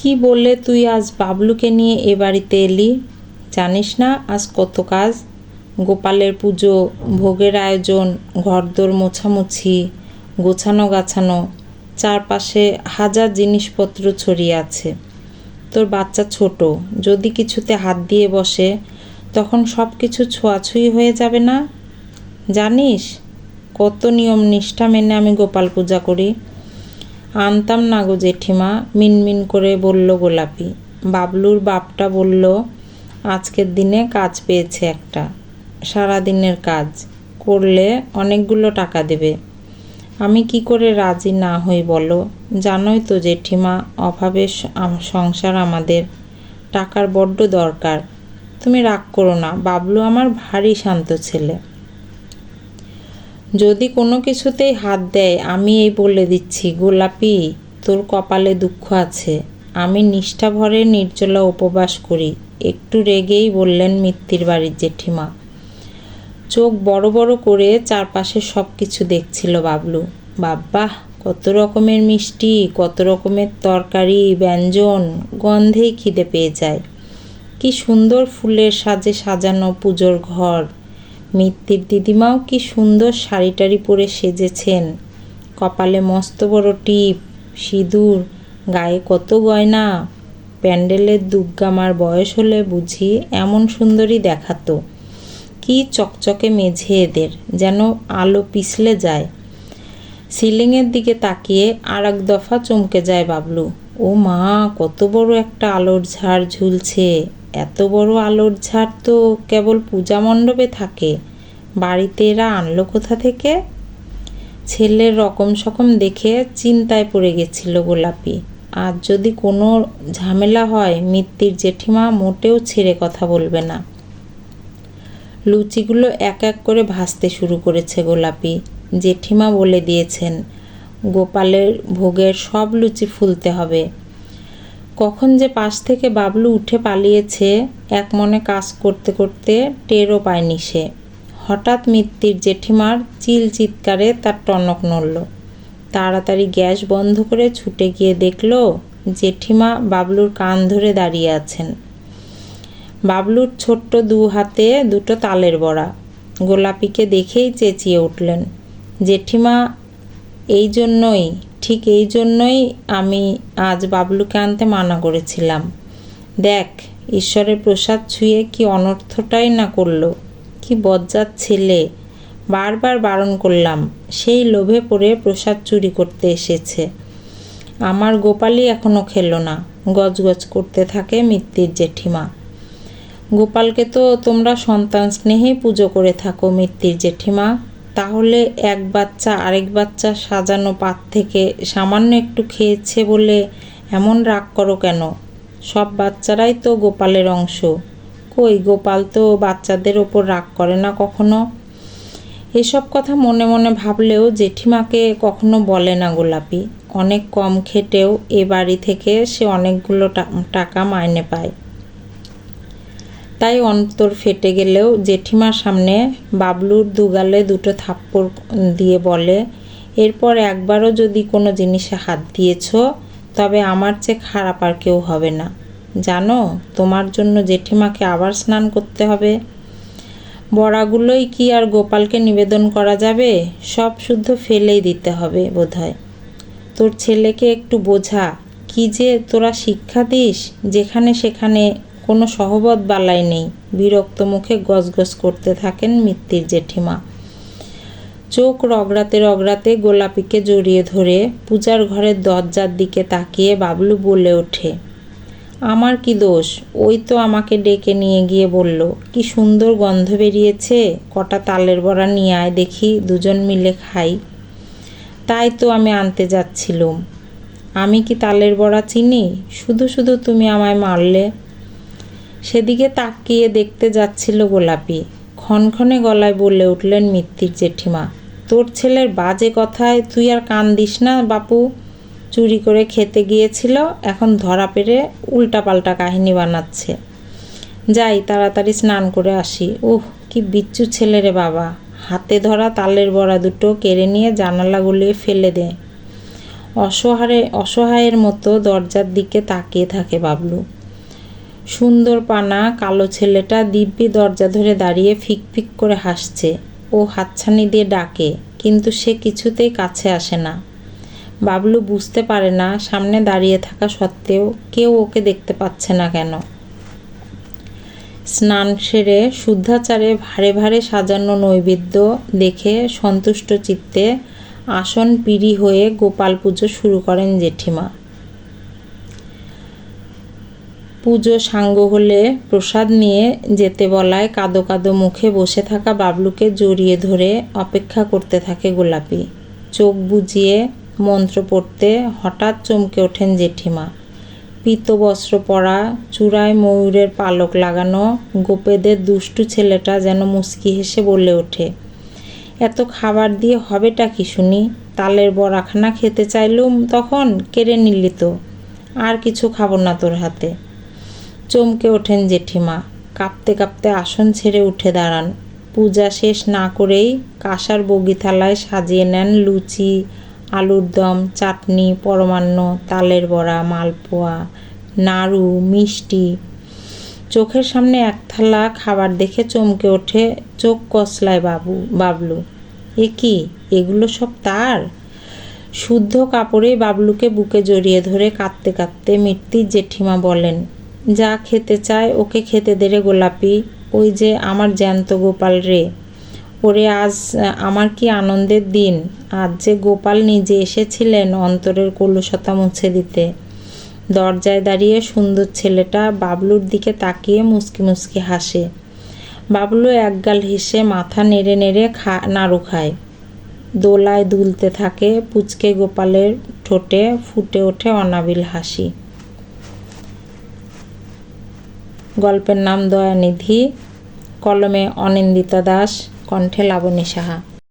কি বললে তুই আজ বাবলুকে নিয়ে এ বাড়িতে এলি? জানিস না আজ কত কাজ? গোপালের পুজো, ভোগের আয়োজন, ঘরদোর মোছামুছি, গোছানো গাছানো, চারপাশে হাজার জিনিসপত্র ছড়িয়ে আছে। তোর বাচ্চা ছোট, যদি কিছুতে হাত দিয়ে বসে তখন সব কিছু ছোঁয়াছুঁই হয়ে যাবে না? জানিস কত নিয়ম নিষ্ঠা মেনে আমি গোপাল পূজা করি। আনতাম না গো জেঠিমা, মিনমিন করে বলল গোলাপি। বাবলুর বাপটা বলল আজকের দিনে কাজ পেয়েছে একটা, সারাদিনের কাজ করলে অনেকগুলো টাকা দেবে। আমি কি করে রাজি না হই বলো? জানোই তো জেঠিমা, অভাবের সংসার আমাদের, টাকার বড্ড দরকার। তুমি রাগ করো না, বাবলু আমার ভারী শান্ত ছেলে। যদি কোনো কিছুতেই হাত দেয় আমি এই বলে দিচ্ছি গোলাপি, তোর কপালে দুঃখ আছে। আমি নিষ্ঠা ভরে নির্জলা উপবাস করি। একটু রেগেই বললেন মিত্তির বাড়ির জেঠিমা। চোখ বড় বড় করে চারপাশে সব কিছু দেখছিল বাবলু। বাব্বাহ, কত রকমের মিষ্টি, কত রকমের তরকারি, ব্যঞ্জন, গন্ধেই খিদে পেয়ে যায়। কি সুন্দর ফুলের সাজে সাজানো পুজোর ঘর। মিত্তির দিদিমাও কি সুন্দর শাড়ি টাড়ি পরে সেজেছেন, কপালে মস্ত বড় টিপ, সিঁদুর, গায়ে কত গয়না। প্যান্ডেলের দুর্গামার বয়স হলে বুঝি এমন সুন্দরী দেখাতো। কি চকচকে মেঝে এদের, যেন আলো পিছলে যায়। সিলিংয়ের দিকে তাকিয়ে আর এক দফা চমকে যায় বাবলু। ও মা, কত বড় একটা আলোর ঝাড় ঝুলছে। এত বড় আলোর ঝাড় তো কেবল পূজা মণ্ডপে থাকে, বাড়িতে এরা আনলো কোথা থেকে? ছেলের রকম সকম দেখে চিন্তায় পড়ে গেছিল গোলাপি। আর যদি কোনো ঝামেলা হয় মিত্তির জেঠিমা মোটেও ছেড়ে কথা বলবে না। লুচিগুলো এক এক করে ভাজতে শুরু করেছে গোলাপি। জেঠিমা বলে দিয়েছেন গোপালের ভোগের সব লুচি ফুলতে হবে। কখন যে পাশ থেকে বাবলু উঠে পালিয়েছে এক মনে কাজ করতে করতে টেরও পায়নি সে। হঠাৎ মিত্তির জেঠিমার চিৎকারে তার টনক নড়ল। তাড়াতাড়ি গ্যাস বন্ধ করে ছুটে গিয়ে দেখল জেঠিমা বাবলুর কান ধরে দাঁড়িয়ে আছেন। বাবলুর ছোট্ট দু হাতে দুটো তালের বড়া। গোলাপিকে দেখেই চেঁচিয়ে উঠলেন, জেঠিমা, এই জন্যই, ঠিক এই জন্যই আমি আজ বাবলুকে আনতে মানা করেছিলাম। দেখ, ঈশ্বরের প্রসাদ ছুঁয়ে কি অনর্থটাই না করলো। কি বজ্জাত ছেলে, বারবার বারণ করলাম, সেই লোভে পড়ে প্রসাদ চুরি করতে এসেছে। আমার গোপালই এখনো খেলো না, গজগজ করতে থাকে মিত্তির জেঠিমা। গোপালকে তো তোমরা সন্তান স্নেহেই পুজো করে থাকো মিত্তির জেঠিমা, তাহলে এক বাচ্চা আরেক বাচ্চা সাজানো পাত থেকে সামান্য একটু খেয়েছে বলে এমন রাগ করো কেন? সব বাচ্চারাই তো গোপালের অংশ। কই, গোপাল তো বাচ্চাদের ওপর রাগ করে না কখনো। এসব কথা মনে মনে ভাবলেও জেঠিমাকে কখনো বলে না গোলাপি। অনেক কম খেটেও এ বাড়ি থেকে সে অনেকগুলো টাকা মাইনে পায়। তাই অন্তর ফেটে গেলেও জেঠিমার সামনে বাবলুর দুগালে দুটো থাপ্পড় দিয়ে বলে, এরপর একবারও যদি কোনো জিনিসে হাত দিয়েছ তবে আমার চেয়ে খারাপ আর কেউ হবে না। জানো, তোমার জন্য জেঠিমাকে আবার স্নান করতে হবে। বড়াগুলোই কি আর গোপালকে নিবেদন করা যাবে? সব শুদ্ধ ফেলেই দিতে হবে বোধহয়। তোর ছেলেকে একটু বোঝা, কি যে তোরা শিক্ষা দিস, যেখানে সেখানে কোনো সহবত বালাই নেই। বিরক্ত মুখে গজগজ করতে থাকেন মিত্তির জেঠিমা। চোখ রগড়াতে রগড়াতে গোলাপিকে জড়িয়ে ধরে পূজার ঘরের দরজার দিকে তাকিয়ে বাবলু বলে ওঠে, আমার কি দোষ? ওই তো আমাকে ডেকে নিয়ে গিয়ে বলল, কি সুন্দর গন্ধ বেরিয়েছে, কটা তালের বড়া নিয়ে আয় দেখি, দুজন মিলে খাই। তাই তো আমি আনতে যাচ্ছিলুম। আমি কি তালের বড়া চিনি? শুধু শুধু তুমি আমায় মারলে। সেদিকে তাকিয়ে দেখতে যাচ্ছিল গোলাপি। ক্ষণক্ষণে গলায় বলে উঠলেন মিত্তির জেঠিমা, তোর ছেলের বাজে কথায় তুই আর কান দিস না বাপু। চুরি করে খেতে গিয়েছিল, এখন ধরা পেরে উল্টাপাল্টা কাহিনী বানাচ্ছে। যাই তাড়াতাড়ি স্নান করে আসি। কি বিচ্ছু ছেলে রে বাবা। হাতে ধরা তালের বড়া দুটো কেড়ে নিয়ে জানালা গলিয়ে ফেলে দে। অসহায়ের মতো দরজার দিকে তাকিয়ে থাকে বাবলু। সুন্দর পানা কালো ছেলেটা দিব্যি দরজা ধরে দাঁড়িয়ে ফিক ফিক করে হাসছে। ও হাতছানি দিয়ে ডাকে, কিন্তু সে কিছুতেই কাছে আসে না। বাবলু বুঝতে পারে না সামনে দাঁড়িয়ে থাকা সত্ত্বেও কেউ ওকে দেখতে পাচ্ছে না কেন। স্নান সেরে শুদ্ধাচারে ভারে ভারে সাজানো নৈবেদ্য দেখে সন্তুষ্ট চিত্তে আসন পিড়ি হয়ে গোপাল পুজো শুরু করেন জেঠিমা। পুজো সাঙ্গ হলে প্রসাদ নিয়ে যেতে বলায় কাঁদো কাঁদো মুখে বসে থাকা বাবলুকে জড়িয়ে ধরে অপেক্ষা করতে থাকে গোলাপি। চোখ বুজিয়ে মন্ত্র পড়তে হঠাৎ চমকে ওঠেন জেঠিমা। পীতবস্ত্র পরা, চূড়ায় ময়ূরের পালক লাগানো গোপেদের দুষ্টু ছেলেটা যেন মুচকি হেসে বলে ওঠে, এত খাবার দিয়ে হবেটা কি শুনি? তালের বড়াখানা খেতে চাইলুম তখন কেড়ে নিলি তো। আর কিছু খাবো না তোর হাতে। চমকে ওঠেন জেঠিমা। কাঁপতে কাঁপতে আসন ছেড়ে উঠে দাঁড়ান। পূজা শেষ না করেই কাঁসার বগি থালায় সাজিয়ে নেন লুচি, আলুর দম, চাটনি, পরমান্ন, তালের বড়া, মালপোয়া, নাড়ু, মিষ্টি। চোখের সামনে এক থালা খাবার দেখে চমকে ওঠে, চোখ কসলায় বাবলু। এ কি, এগুলো সব তার? শুদ্ধ কাপড়েই বাবলুকে বুকে জড়িয়ে ধরে কাঁদতে কাঁদতে মৃত্যুর জেঠিমা বলেন, যা খেতে চায় ওকে খেতে দে রে গোলাপি। ওই যে আমার জ্যান্ত গোপাল রে। ওরে আজ আমার কি আনন্দের দিন। আজ যে গোপাল নিজে এসেছিলেন অন্তরের কলুষতা মুছে দিতে। দরজায় দাঁড়িয়ে সুন্দর ছেলেটা বাবলুর দিকে তাকিয়ে মুচকি মুচকি হাসে। বাবলু একগাল হেসে মাথা নেড়ে নেড়ে নাড়ু খায়। দোলায় দুলতে থাকে পুচকে গোপালের ঠোঁটে ফুটে ওঠে অনাবিল হাসি। গল্পের নাম দয়ানিধি, কলমে অনিন্দিতা দাস, কণ্ঠে লাবণী সাহা।